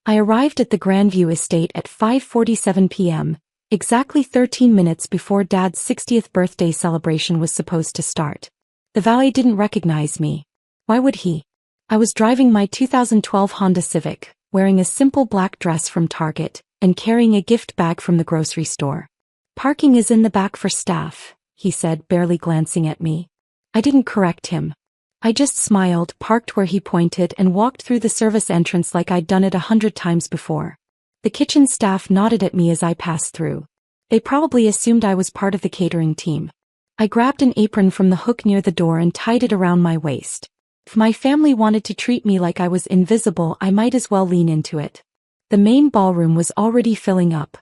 I arrived at the Grandview Estate at 5:47 p.m., exactly 13 minutes before Dad's 60th birthday celebration was supposed to start. The valet didn't recognize me. Why would he? I was driving my 2012 Honda Civic, wearing a simple black dress from Target, and carrying a gift bag from the grocery store. "Parking is in the back for staff," he said, barely glancing at me. I didn't correct him. I just smiled, parked where he pointed, and walked through the service entrance like I'd done it 100 times before. The kitchen staff nodded at me as I passed through. They probably assumed I was part of the catering team. I grabbed an apron from the hook near the door and tied it around my waist. If my family wanted to treat me like I was invisible, I might as well lean into it. The main ballroom was already filling up.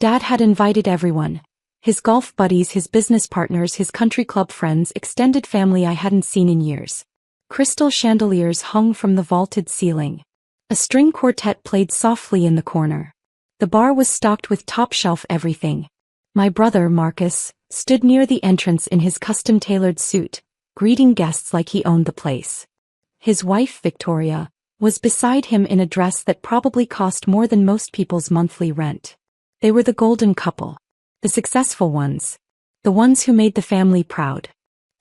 Dad had invited everyone. His golf buddies, his business partners, his country club friends, extended family I hadn't seen in years. Crystal chandeliers hung from the vaulted ceiling. A string quartet played softly in the corner. The bar was stocked with top-shelf everything. My brother, Marcus, stood near the entrance in his custom-tailored suit, greeting guests like he owned the place. His wife, Victoria, was beside him in a dress that probably cost more than most people's monthly rent. They were the golden couple. The successful ones. The ones who made the family proud.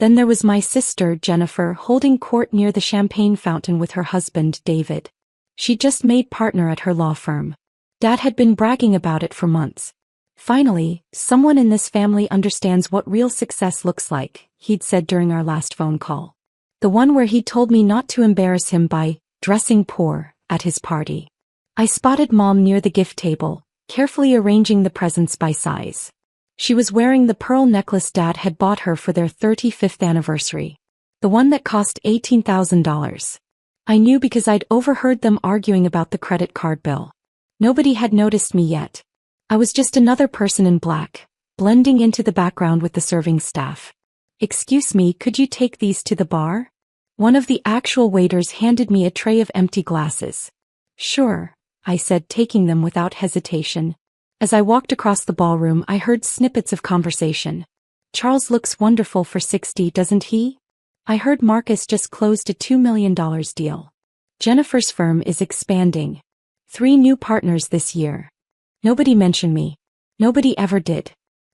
Then there was my sister, Jennifer, holding court near the champagne fountain with her husband, David. She'd just made partner at her law firm. Dad had been bragging about it for months. "Finally, someone in this family understands what real success looks like," he'd said during our last phone call. The one where he'd told me not to embarrass him by dressing poor at his party. I spotted Mom near the gift table, carefully arranging the presents by size. She was wearing the pearl necklace Dad had bought her for their 35th anniversary. The one that cost $18,000. I knew because I'd overheard them arguing about the credit card bill. Nobody had noticed me yet. I was just another person in black, blending into the background with the serving staff. "Excuse me, could you take these to the bar?" One of the actual waiters handed me a tray of empty glasses. "Sure," I said, taking them without hesitation. As I walked across the ballroom, I heard snippets of conversation. "Charles looks wonderful for 60, doesn't he? I heard Marcus just closed a $2 million deal. Jennifer's firm is expanding. 3 new partners this year." Nobody mentioned me. Nobody ever did.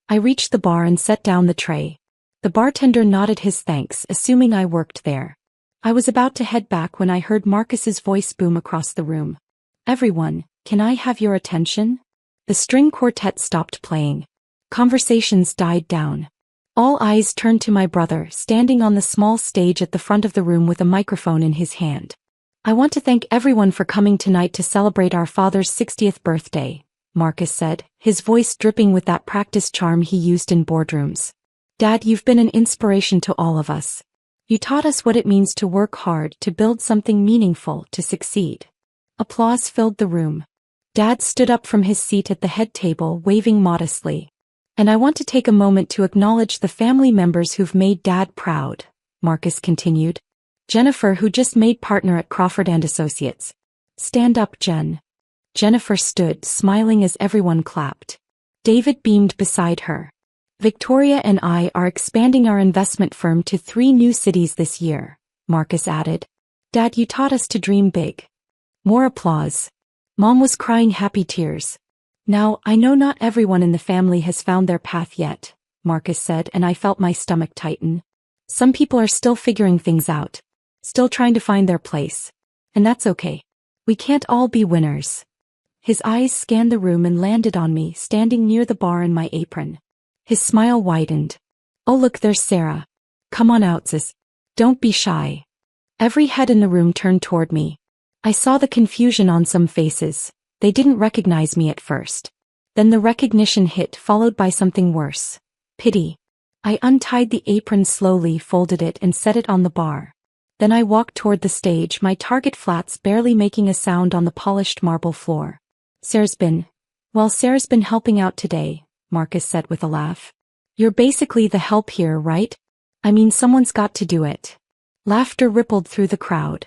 I reached the bar and set down the tray. The bartender nodded his thanks, assuming I worked there. I was about to head back when I heard Marcus's voice boom across the room. "Everyone, can I have your attention?" The string quartet stopped playing. Conversations died down. All eyes turned to my brother, standing on the small stage at the front of the room with a microphone in his hand. "I want to thank everyone for coming tonight to celebrate our father's 60th birthday," Marcus said, his voice dripping with that practiced charm he used in boardrooms. "Dad, you've been an inspiration to all of us. You taught us what it means to work hard, to build something meaningful, to succeed." Applause filled the room. Dad stood up from his seat at the head table, waving modestly. "And I want to take a moment to acknowledge the family members who've made Dad proud," Marcus continued. "Jennifer, who just made partner at Crawford & Associates. Stand up, Jen." Jennifer stood, smiling as everyone clapped. David beamed beside her. "Victoria and I are expanding our investment firm to 3 new cities this year," Marcus added. "Dad, you taught us to dream big." More applause. Mom was crying happy tears. "Now, I know not everyone in the family has found their path yet," Marcus said, and I felt my stomach tighten. "Some people are still figuring things out. Still trying to find their place. And that's okay. We can't all be winners." His eyes scanned the room and landed on me, standing near the bar in my apron. His smile widened. "Oh look, there's Sarah. Come on out, sis. Don't be shy." Every head in the room turned toward me. I saw the confusion on some faces. They didn't recognize me at first. Then the recognition hit, followed by something worse. Pity. I untied the apron slowly, folded it, and set it on the bar. Then I walked toward the stage, my Target flats barely making a sound on the polished marble floor. Sarah's been helping out today," Marcus said with a laugh. "You're basically the help here, right? I mean, someone's got to do it." Laughter rippled through the crowd.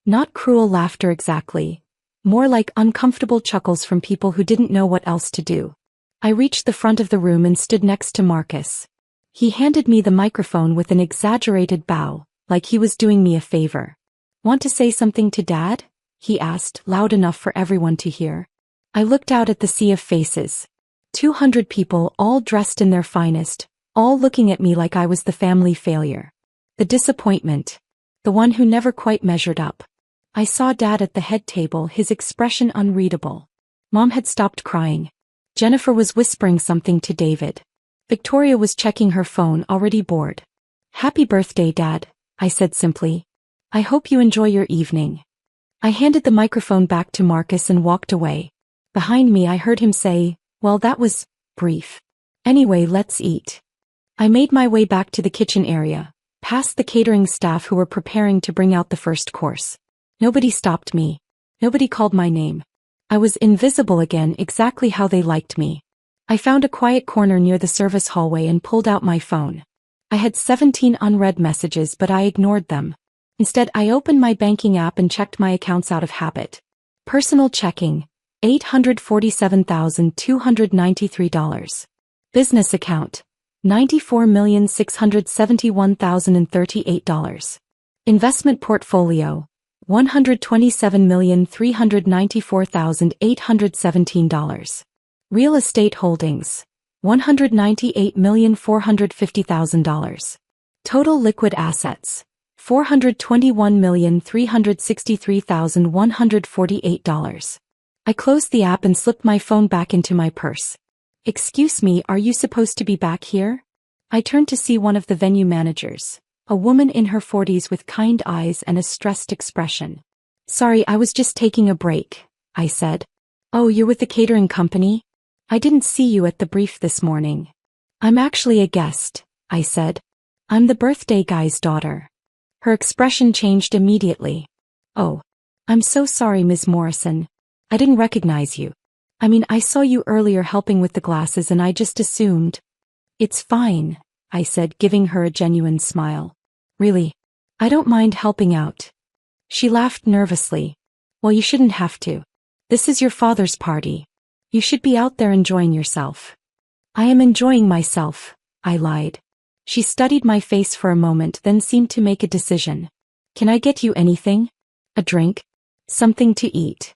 Not cruel laughter exactly. More like uncomfortable chuckles from people who didn't know what else to do. I reached the front of the room and stood next to Marcus. He handed me the microphone with an exaggerated bow, like he was doing me a favor. "Want to say something to Dad?" he asked, loud enough for everyone to hear. I looked out at the sea of faces. 200 people, all dressed in their finest, all looking at me like I was the family failure. The disappointment. The one who never quite measured up. I saw Dad at the head table, his expression unreadable. Mom had stopped crying. Jennifer was whispering something to David. Victoria was checking her phone, already bored. "Happy birthday, Dad," I said simply. "I hope you enjoy your evening." I handed the microphone back to Marcus and walked away. Behind me I heard him say, "Well, that was brief. Anyway, let's eat." I made my way back to the kitchen area, past the catering staff who were preparing to bring out the first course. Nobody stopped me. Nobody called my name. I was invisible again, exactly how they liked me. I found a quiet corner near the service hallway and pulled out my phone. I had 17 unread messages, but I ignored them. Instead, I opened my banking app and checked my accounts out of habit. Personal checking, $847,293. Business account, $94,671,038. Investment portfolio, $127,394,817. Real estate holdings, $198,450,000. Total liquid assets, $421,363,148. I closed the app and slipped my phone back into my purse. "Excuse me, are you supposed to be back here?" I turned to see one of the venue managers, a woman in her 40s with kind eyes and a stressed expression. "Sorry, I was just taking a break," I said. "Oh, you're with the catering company? I didn't see you at the brief this morning." "I'm actually a guest," I said. "I'm the birthday guy's daughter." Her expression changed immediately. "Oh, I'm so sorry, Ms. Morrison. I didn't recognize you. I mean, I saw you earlier helping with the glasses and I just assumed." "It's fine," I said, giving her a genuine smile. "Really, I don't mind helping out." She laughed nervously. "Well, you shouldn't have to. This is your father's party. You should be out there enjoying yourself." "I am enjoying myself," I lied. She studied my face for a moment, then seemed to make a decision. "Can I get you anything? A drink? Something to eat?"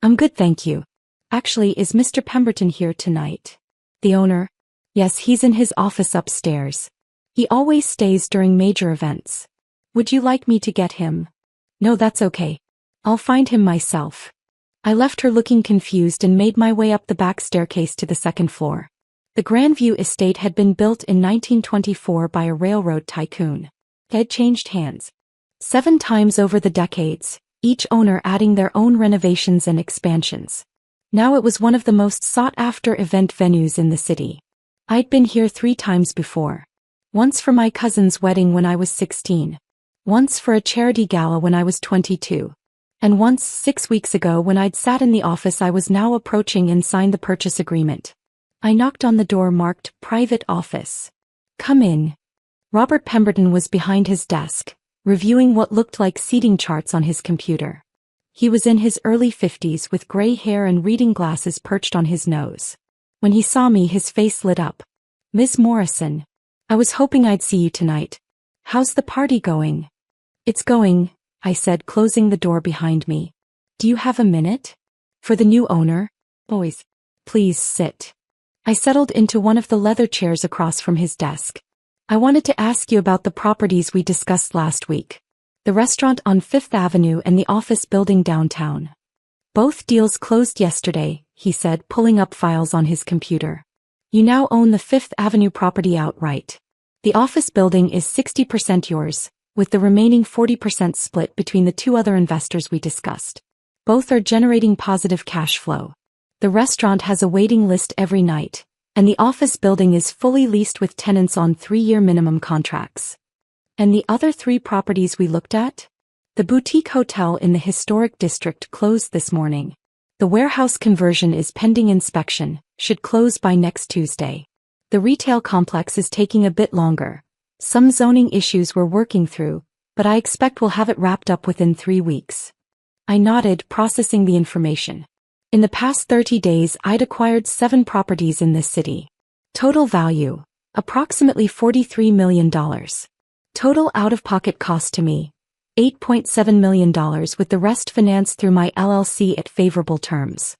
"I'm good, thank you. Actually, is Mr. Pemberton here tonight?" "The owner?" "Yes, he's in his office upstairs. He always stays during major events. Would you like me to get him?" "No, that's okay. I'll find him myself." I left her looking confused and made my way up the back staircase to the second floor. The Grandview Estate had been built in 1924 by a railroad tycoon. It had changed hands 7 times over the decades, each owner adding their own renovations and expansions. Now it was one of the most sought-after event venues in the city. I'd been here 3 times before. Once for my cousin's wedding when I was 16. Once for a charity gala when I was 22. And once 6 weeks ago when I'd sat in the office I was now approaching and signed the purchase agreement. I knocked on the door marked "Private Office." "Come in." Robert Pemberton was behind his desk, reviewing what looked like seating charts on his computer. He was in his early 50s with gray hair and reading glasses perched on his nose. When he saw me, his face lit up. "Ms. Morrison, I was hoping I'd see you tonight. How's the party going?" "It's going," I said, closing the door behind me. "Do you have a minute? For the new owner?" "Boys, please sit." I settled into one of the leather chairs across from his desk. "I wanted to ask you about the properties we discussed last week. The restaurant on 5th Avenue and the office building downtown." "Both deals closed yesterday," he said, pulling up files on his computer. "You now own the 5th Avenue property outright. The office building is 60% yours, with the remaining 40% split between the 2 other investors we discussed. Both are generating positive cash flow. The restaurant has a waiting list every night, and the office building is fully leased with tenants on 3-year minimum contracts." "And the other 3 properties we looked at?" "The boutique hotel in the historic district closed this morning. The warehouse conversion is pending inspection, should close by next Tuesday. The retail complex is taking a bit longer. Some zoning issues we're working through, but I expect we'll have it wrapped up within 3 weeks. I nodded, processing the information. In the past 30 days I'd acquired 7 properties in this city. Total value, approximately $43 million. Total out-of-pocket cost to me, $8.7 million with the rest financed through my LLC at favorable terms.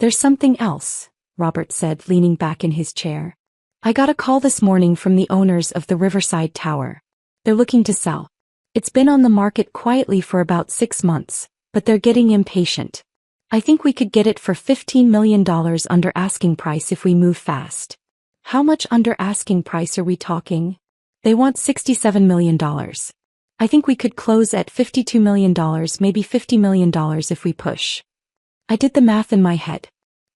There's something else, Robert said, leaning back in his chair. I got a call this morning from the owners of the Riverside Tower. They're looking to sell. It's been on the market quietly for about 6 months, but they're getting impatient. I think we could get it for $15 million under asking price if we move fast. How much under asking price are we talking? They want $67 million. I think we could close at $52 million, maybe $50 million if we push. I did the math in my head.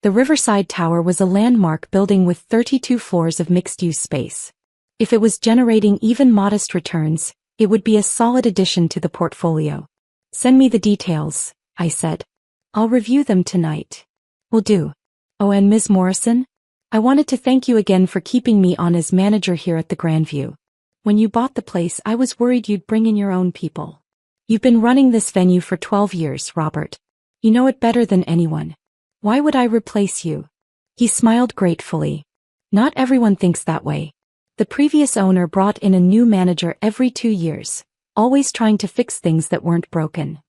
The Riverside Tower was a landmark building with 32 floors of mixed-use space. If it was generating even modest returns, it would be a solid addition to the portfolio. Send me the details, I said. I'll review them tonight. Will do. Oh, and Ms. Morrison? I wanted to thank you again for keeping me on as manager here at the Grandview. When you bought the place, I was worried you'd bring in your own people. You've been running this venue for 12 years, Robert. You know it better than anyone. Why would I replace you? He smiled gratefully. Not everyone thinks that way. The previous owner brought in a new manager every 2 years, always trying to fix things that weren't broken.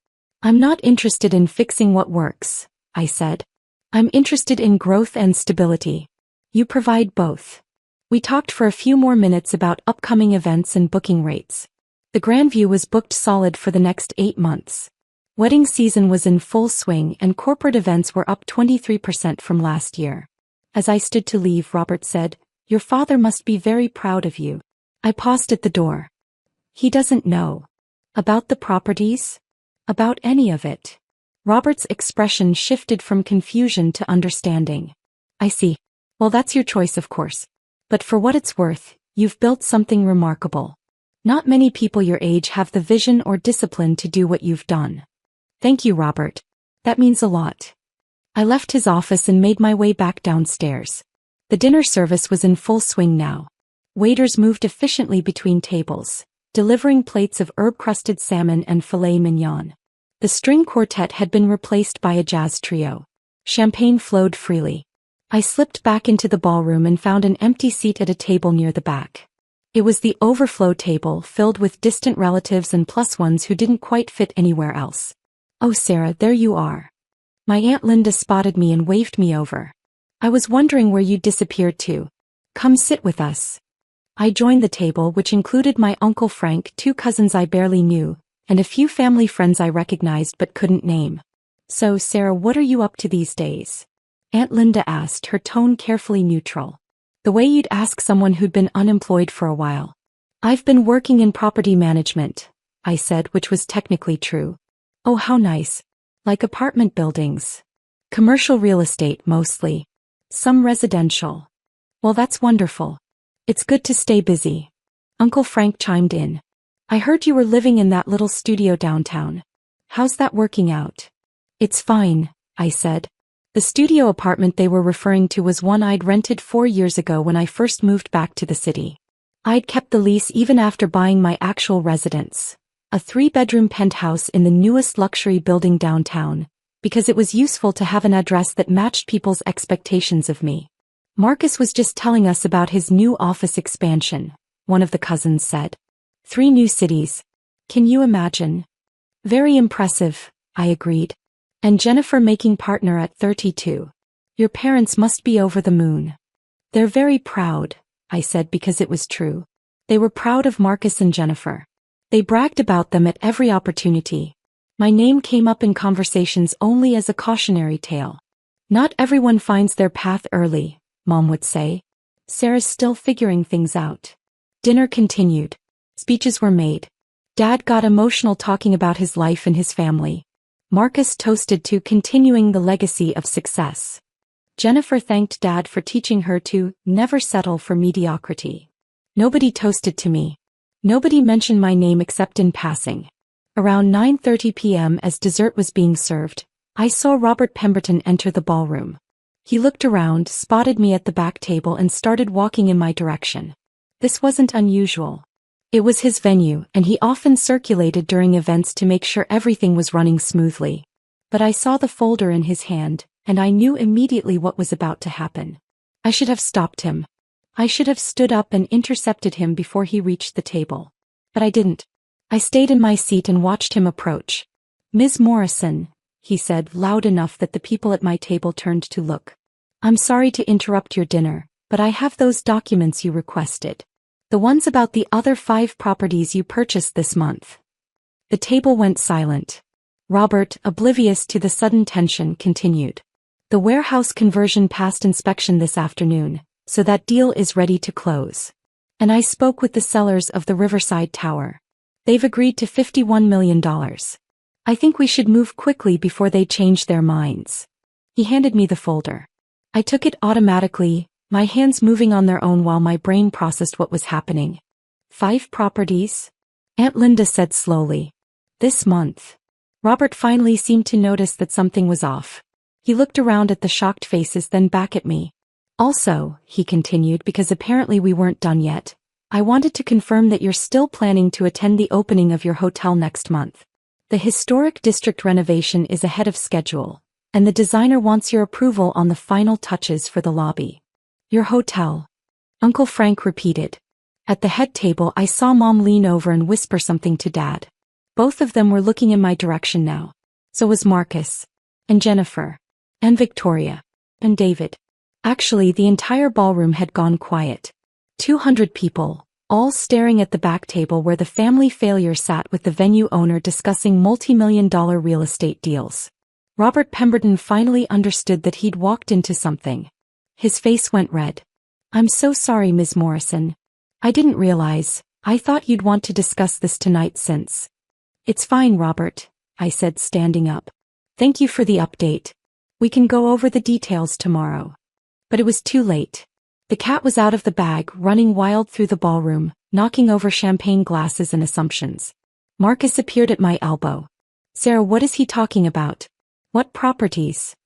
I'm not interested in fixing what works, I said. I'm interested in growth and stability. You provide both. We talked for a few more minutes about upcoming events and booking rates. The Grandview was booked solid for the next 8 months. Wedding season was in full swing and corporate events were up 23% from last year. As I stood to leave, Robert said, "Your father must be very proud of you." I paused at the door. He doesn't know. About the properties? About any of it. Robert's expression shifted from confusion to understanding. I see. Well, that's your choice, of course. But for what it's worth, you've built something remarkable. Not many people your age have the vision or discipline to do what you've done. Thank you, Robert. That means a lot. I left his office and made my way back downstairs. The dinner service was in full swing now. Waiters moved efficiently between tables, delivering plates of herb-crusted salmon and filet mignon. The string quartet had been replaced by a jazz trio. Champagne flowed freely. I slipped back into the ballroom and found an empty seat at a table near the back. It was the overflow table, filled with distant relatives and plus ones who didn't quite fit anywhere else. "Oh, Sarah, there you are." My Aunt Linda spotted me and waved me over. "I was wondering where you'd disappeared to. Come sit with us." I joined the table, which included my Uncle Frank, 2 cousins I barely knew, and a few family friends I recognized but couldn't name. "So, Sarah, what are you up to these days?" Aunt Linda asked, her tone carefully neutral. The way you'd ask someone who'd been unemployed for a while. "I've been working in property management," I said, which was technically true. "Oh, how nice. Like apartment buildings?" "Commercial real estate, mostly. Some residential." "Well, that's wonderful. It's good to stay busy." Uncle Frank chimed in. "I heard you were living in that little studio downtown. How's that working out?" "It's fine," I said. The studio apartment they were referring to was one I'd rented 4 years ago when I first moved back to the city. I'd kept the lease even after buying my actual residence, a 3-bedroom penthouse in the newest luxury building downtown, because it was useful to have an address that matched people's expectations of me. "Marcus was just telling us about his new office expansion," one of the cousins said. 3 new cities. Can you imagine? "Very impressive," I agreed. "And Jennifer making partner at 32. Your parents must be over the moon." "They're very proud," I said, because it was true. They were proud of Marcus and Jennifer. They bragged about them at every opportunity. My name came up in conversations only as a cautionary tale. "Not everyone finds their path early," Mom would say. "Sarah's still figuring things out." Dinner continued. Speeches were made. Dad got emotional talking about his life and his family. Marcus toasted to continuing the legacy of success. Jennifer thanked Dad for teaching her to never settle for mediocrity. Nobody toasted to me. Nobody mentioned my name except in passing. Around 9:30 p.m. as dessert was being served, I saw Robert Pemberton enter the ballroom. He looked around, spotted me at the back table and started walking in my direction. This wasn't unusual. It was his venue, and he often circulated during events to make sure everything was running smoothly. But I saw the folder in his hand, and I knew immediately what was about to happen. I should have stopped him. I should have stood up and intercepted him before he reached the table. But I didn't. I stayed in my seat and watched him approach. "Ms. Morrison," he said, loud enough that the people at my table turned to look. "I'm sorry to interrupt your dinner, but I have those documents you requested. The ones about the other 5 properties you purchased this month." The table went silent. Robert, oblivious to the sudden tension, continued. "The warehouse conversion passed inspection this afternoon, so that deal is ready to close. And I spoke with the sellers of the Riverside Tower. They've agreed to $51 million. I think we should move quickly before they change their minds." He handed me the folder. I took it automatically, my hands moving on their own while my brain processed what was happening. 5 properties? Aunt Linda said slowly. "This month." Robert finally seemed to notice that something was off. He looked around at the shocked faces, then back at me. "Also," he continued, because apparently we weren't done yet, "I wanted to confirm that you're still planning to attend the opening of your hotel next month. The historic district renovation is ahead of schedule, and the designer wants your approval on the final touches for the lobby." "Your hotel," Uncle Frank repeated. At the head table I saw Mom lean over and whisper something to Dad. Both of them were looking in my direction now. So was Marcus. And Jennifer. And Victoria. And David. Actually, the entire ballroom had gone quiet. 200 people, all staring at the back table where the family failure sat with the venue owner discussing multi-million-dollar real estate deals. Robert Pemberton finally understood that he'd walked into something. His face went red. "I'm so sorry, Ms. Morrison. I didn't realize. I thought you'd want to discuss this tonight since." "It's fine, Robert," I said, standing up. "Thank you for the update. We can go over the details tomorrow." But it was too late. The cat was out of the bag, running wild through the ballroom, knocking over champagne glasses and assumptions. Marcus appeared at my elbow. "Sarah, what is he talking about? What properties?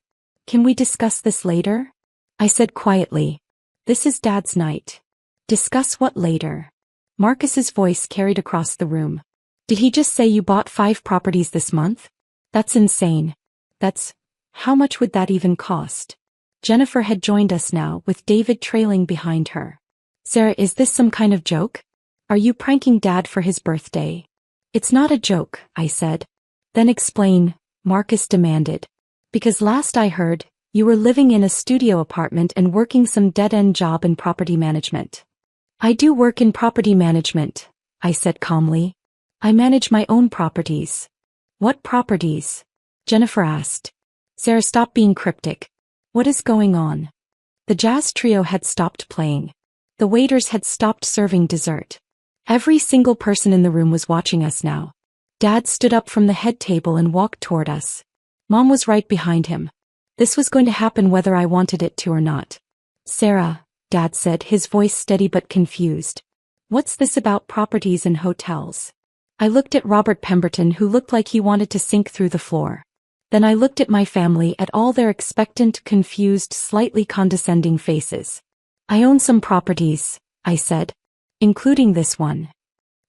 Can we discuss this later?" I said quietly. "This is Dad's night." "Discuss what later?" Marcus's voice carried across the room. "Did he just say you bought 5 properties this month? That's insane. How much would that even cost?" Jennifer had joined us now, with David trailing behind her. "Sarah, is this some kind of joke? Are you pranking Dad for his birthday?" "It's not a joke," I said. "Then explain," Marcus demanded. "Because last I heard, you were living in a studio apartment and working some dead-end job in property management." "I do work in property management," I said calmly. "I manage my own properties." "What properties?" Jennifer asked. "Sarah, stop being cryptic. What is going on?" The jazz trio had stopped playing. The waiters had stopped serving dessert. Every single person in the room was watching us now. Dad stood up from the head table and walked toward us. Mom was right behind him. This was going to happen whether I wanted it to or not. "Sarah," Dad said, his voice steady but confused. "What's this about properties and hotels?" I looked at Robert Pemberton, who looked like he wanted to sink through the floor. Then I looked at my family, at all their expectant, confused, slightly condescending faces. "I own some properties," I said. "Including this one."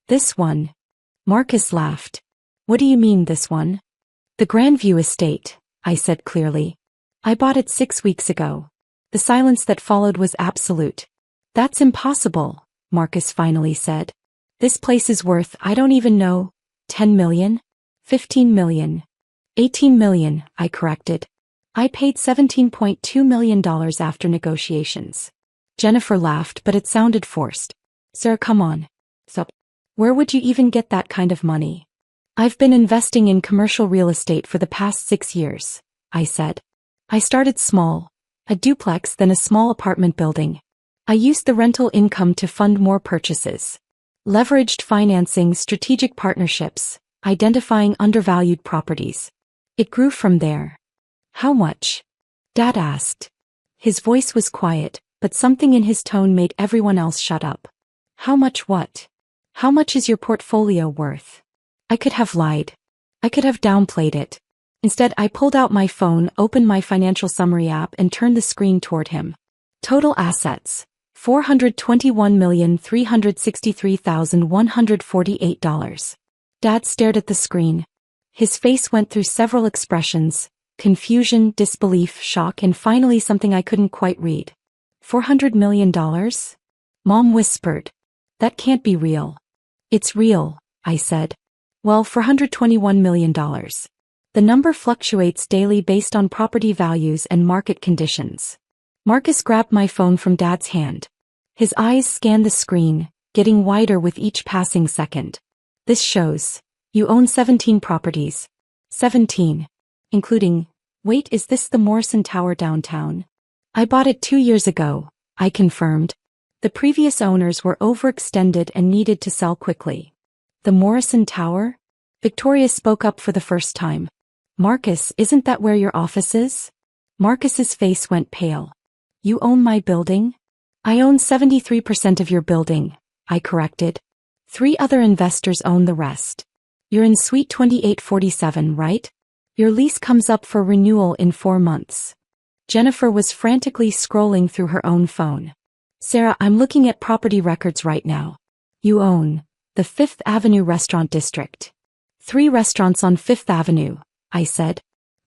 "This one?" Marcus laughed. "What do you mean, this one?" "The Grandview Estate," I said clearly. "I bought it 6 weeks ago." The silence that followed was absolute. "That's impossible," Marcus finally said. "This place is worth, I don't even know, 10 million? 15 million? 18 million, I corrected. "I paid $17.2 million after negotiations." Jennifer laughed, but it sounded forced. "Sir, come on. So, where would you even get that kind of money?" "I've been investing in commercial real estate for the past 6 years," I said. "I started small, a duplex, then a small apartment building. I used the rental income to fund more purchases. Leveraged financing, strategic partnerships, identifying undervalued properties. It grew from there." "How much?" Dad asked. His voice was quiet, but something in his tone made everyone else shut up. "How much what? How much is your portfolio worth?" I could have lied. I could have downplayed it. Instead, I pulled out my phone, opened my financial summary app, and turned the screen toward him. "Total assets, $421,363,148. Dad stared at the screen. His face went through several expressions: confusion, disbelief, shock, and finally something I couldn't quite read. $400 million? Mom whispered. "That can't be real." "It's real," I said. Well, $421 million. The number fluctuates daily based on property values and market conditions. Marcus grabbed my phone from Dad's hand. His eyes scanned the screen, getting wider with each passing second. This shows. You own 17 properties. 17. Including, wait, is this the Morrison Tower downtown? I bought it 2 years ago, I confirmed. The previous owners were overextended and needed to sell quickly. The Morrison Tower? Victoria spoke up for the first time. Marcus, isn't that where your office is? Marcus's face went pale. You own my building? I own 73% of your building, I corrected. 3 other investors own the rest. You're in Suite 2847, right? Your lease comes up for renewal in 4 months. Jennifer was frantically scrolling through her own phone. Sarah, I'm looking at property records right now. You own the Fifth Avenue Restaurant District. 3 restaurants on Fifth Avenue, I said.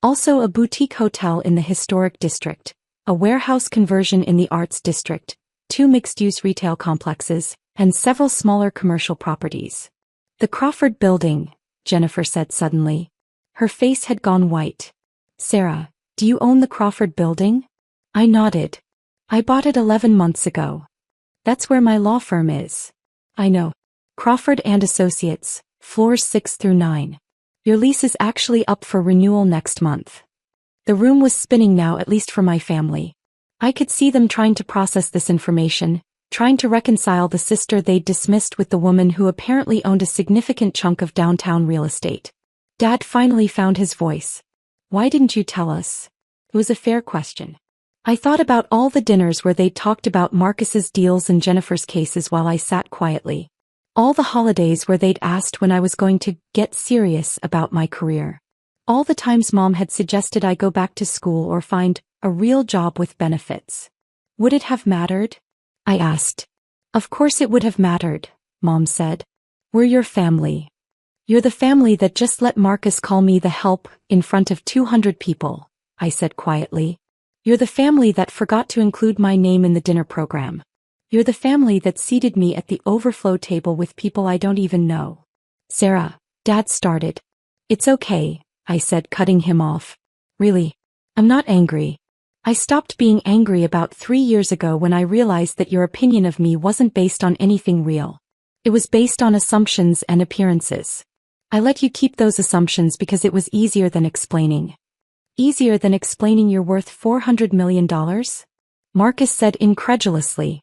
Also a boutique hotel in the Historic District, a warehouse conversion in the Arts District, 2 mixed-use retail complexes, and several smaller commercial properties. The Crawford Building, Jennifer said suddenly. Her face had gone white. Sarah, do you own the Crawford Building? I nodded. I bought it 11 months ago. That's where my law firm is. I know. Crawford and Associates, floors 6 through 9. Your lease is actually up for renewal next month. The room was spinning now, at least for my family. I could see them trying to process this information, trying to reconcile the sister they'd dismissed with the woman who apparently owned a significant chunk of downtown real estate. Dad finally found his voice. Why didn't you tell us? It was a fair question. I thought about all the dinners where they talked about Marcus's deals and Jennifer's cases while I sat quietly. All the holidays where they'd asked when I was going to get serious about my career. All the times Mom had suggested I go back to school or find a real job with benefits. Would it have mattered? I asked. Of course it would have mattered, Mom said. We're your family. You're the family that just let Marcus call me the help in front of 200 people, I said quietly. You're the family that forgot to include my name in the dinner program. You're the family that seated me at the overflow table with people I don't even know. Sarah, Dad started. It's okay, I said, cutting him off. Really, I'm not angry. I stopped being angry about 3 years ago when I realized that your opinion of me wasn't based on anything real. It was based on assumptions and appearances. I let you keep those assumptions because it was easier than explaining. Easier than explaining you're worth $400 million? Marcus said incredulously.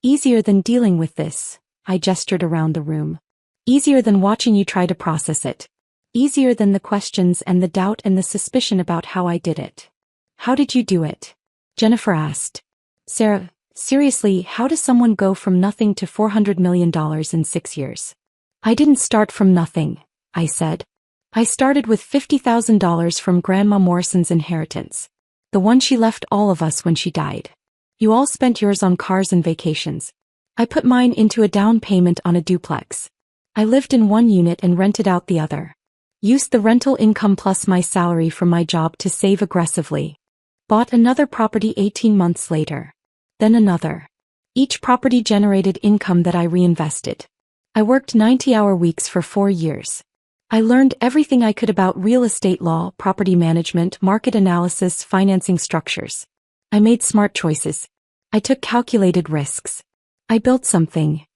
Easier than dealing with this, I gestured around the room. Easier than watching you try to process it. Easier than the questions and the doubt and the suspicion about how I did it. How did you do it? Jennifer asked. Sarah, seriously, how does someone go from nothing to $400 million in 6 years? I didn't start from nothing, I said. I started with $50,000 from Grandma Morrison's inheritance. The one she left all of us when she died. You all spent yours on cars and vacations. I put mine into a down payment on a duplex. I lived in one unit and rented out the other. Used the rental income plus my salary from my job to save aggressively. Bought another property 18 months later. Then another. Each property generated income that I reinvested. I worked 90-hour weeks for 4 years. I learned everything I could about real estate law, property management, market analysis, financing structures. I made smart choices. I took calculated risks. I built something.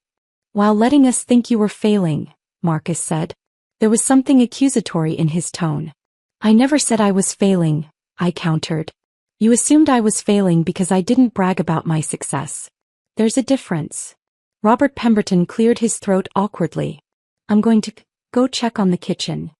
While letting us think you were failing, Marcus said. There was something accusatory in his tone. I never said I was failing, I countered. You assumed I was failing because I didn't brag about my success. There's a difference. Robert Pemberton cleared his throat awkwardly. I'm going to go check on the kitchen.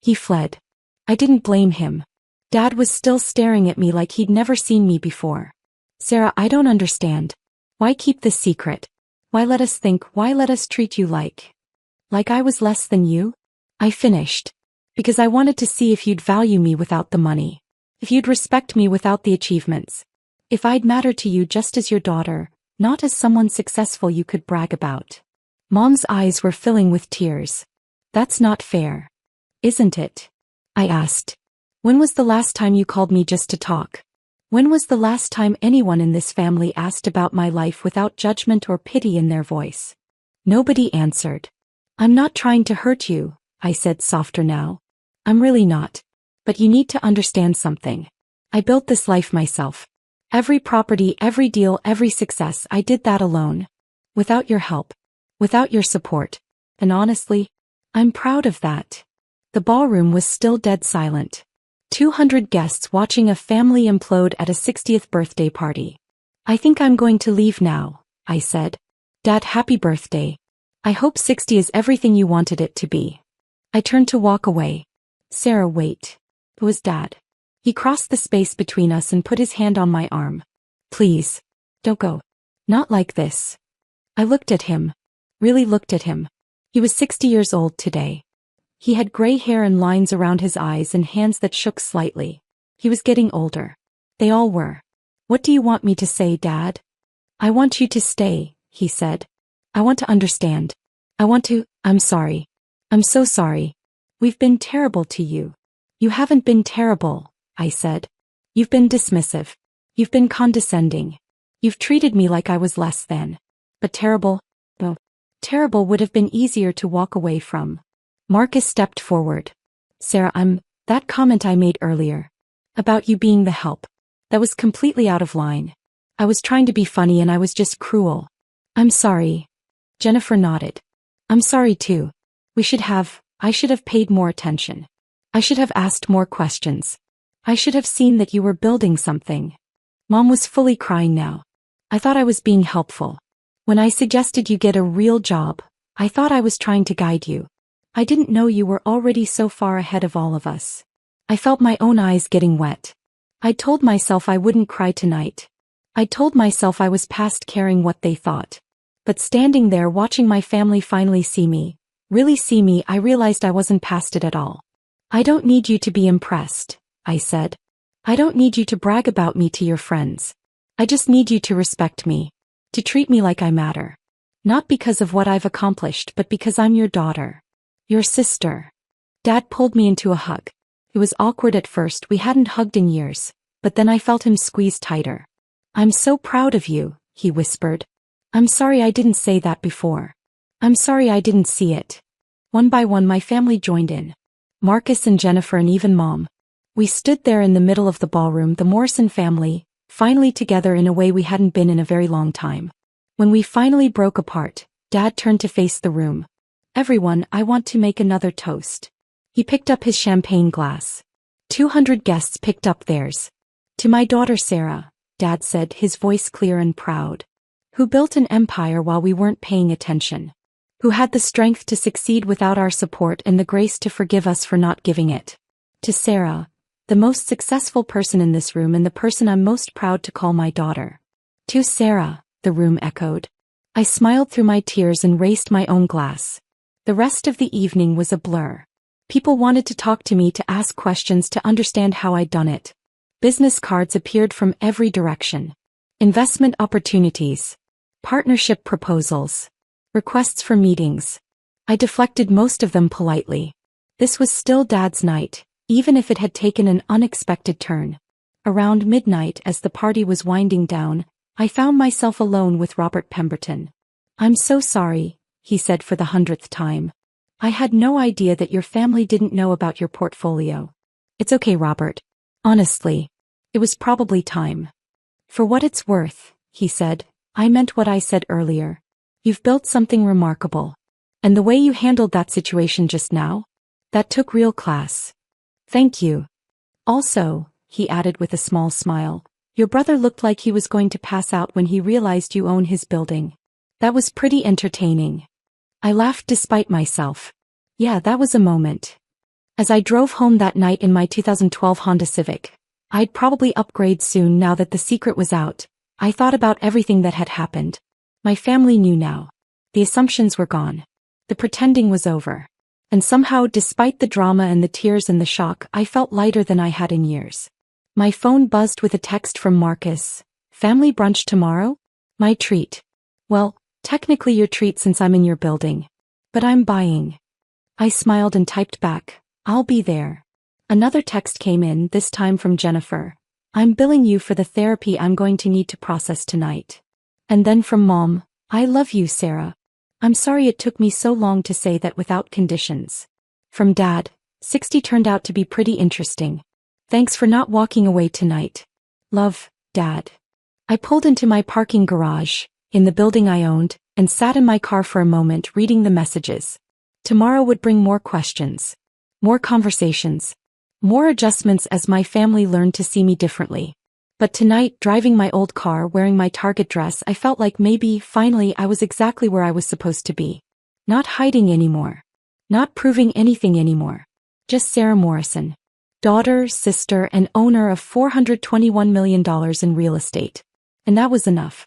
He fled. I didn't blame him. Dad was still staring at me like he'd never seen me before. Sarah, I don't understand. Why keep this secret? Why let us think? Why let us treat you like I was less than you? I finished. Because I wanted to see if you'd value me without the money. If you'd respect me without the achievements. If I'd matter to you just as your daughter, not as someone successful you could brag about. Mom's eyes were filling with tears. That's not fair. Isn't it? I asked. When was the last time you called me just to talk? When was the last time anyone in this family asked about my life without judgment or pity in their voice? Nobody answered. I'm not trying to hurt you, I said, softer now. I'm really not. But you need to understand something. I built this life myself. Every property, every deal, every success, I did that alone. Without your help. Without your support. And honestly, I'm proud of that. The ballroom was still dead silent. 200 guests watching a family implode at a 60th birthday party. I think I'm going to leave now, I said. Dad, happy birthday. I hope 60 is everything you wanted it to be. I turned to walk away. Sarah, wait. It was Dad. He crossed the space between us and put his hand on my arm. Please. Don't go. Not like this. I looked at him. Really looked at him. He was 60 years old today. He had gray hair and lines around his eyes and hands that shook slightly. He was getting older. They all were. What do you want me to say, Dad? I want you to stay, he said. I want to understand. I'm sorry. I'm so sorry. We've been terrible to you. You haven't been terrible, I said. You've been dismissive. You've been condescending. You've treated me like I was less than. But terrible? Oh, terrible would have been easier to walk away from. Marcus stepped forward. Sarah, that comment I made earlier. About you being the help. That was completely out of line. I was trying to be funny and I was just cruel. I'm sorry. Jennifer nodded. I'm sorry too. I should have paid more attention. I should have asked more questions. I should have seen that you were building something. Mom was fully crying now. I thought I was being helpful. When I suggested you get a real job, I thought I was trying to guide you. I didn't know you were already so far ahead of all of us. I felt my own eyes getting wet. I told myself I wouldn't cry tonight. I told myself I was past caring what they thought. But standing there watching my family finally see me, really see me, I realized I wasn't past it at all. I don't need you to be impressed, I said. I don't need you to brag about me to your friends. I just need you to respect me. To treat me like I matter. Not because of what I've accomplished, but because I'm your daughter. Your sister. Dad pulled me into a hug. It was awkward at first, we hadn't hugged in years, but then I felt him squeeze tighter. I'm so proud of you, he whispered. I'm sorry I didn't say that before. I'm sorry I didn't see it. One by one my family joined in. Marcus and Jennifer and even Mom. We stood there in the middle of the ballroom, the Morrison family, finally together in a way we hadn't been in a very long time. When we finally broke apart, Dad turned to face the room. Everyone, I want to make another toast. He picked up his champagne glass. 200 guests picked up theirs. To my daughter Sarah, Dad said, his voice clear and proud. Who built an empire while we weren't paying attention. Who had the strength to succeed without our support and the grace to forgive us for not giving it. To Sarah, the most successful person in this room and the person I'm most proud to call my daughter. To Sarah, the room echoed. I smiled through my tears and raised my own glass. The rest of the evening was a blur. People wanted to talk to me, to ask questions, to understand how I'd done it. Business cards appeared from every direction. Investment opportunities. Partnership proposals. Requests for meetings. I deflected most of them politely. This was still Dad's night, even if it had taken an unexpected turn. Around midnight, as the party was winding down, I found myself alone with Robert Pemberton. I'm so sorry, he said for the 100th time. I had no idea that your family didn't know about your portfolio. It's okay, Robert. Honestly, it was probably time. For what it's worth, he said, I meant what I said earlier. You've built something remarkable. And the way you handled that situation just now? That took real class. Thank you. Also, he added with a small smile, your brother looked like he was going to pass out when he realized you own his building. That was pretty entertaining. I laughed despite myself. Yeah, that was a moment. As I drove home that night in my 2012 Honda Civic, I'd probably upgrade soon now that the secret was out. I thought about everything that had happened. My family knew now. The assumptions were gone. The pretending was over. And somehow, despite the drama and the tears and the shock, I felt lighter than I had in years. My phone buzzed with a text from Marcus. Family brunch tomorrow? My treat. Well, technically your treat since I'm in your building. But I'm buying. I smiled and typed back, I'll be there. Another text came in, this time from Jennifer. I'm billing you for the therapy I'm going to need to process tonight. And then from Mom, I love you, Sarah. I'm sorry it took me so long to say that without conditions. From Dad, 60 turned out to be pretty interesting. Thanks for not walking away tonight. Love, Dad. I pulled into my parking garage, in the building I owned, and sat in my car for a moment reading the messages. Tomorrow would bring more questions. More conversations. More adjustments as my family learned to see me differently. But tonight, driving my old car wearing my Target dress, I felt like maybe, finally, I was exactly where I was supposed to be. Not hiding anymore. Not proving anything anymore. Just Sarah Morrison. Daughter, sister, and owner of $421 million in real estate. And that was enough.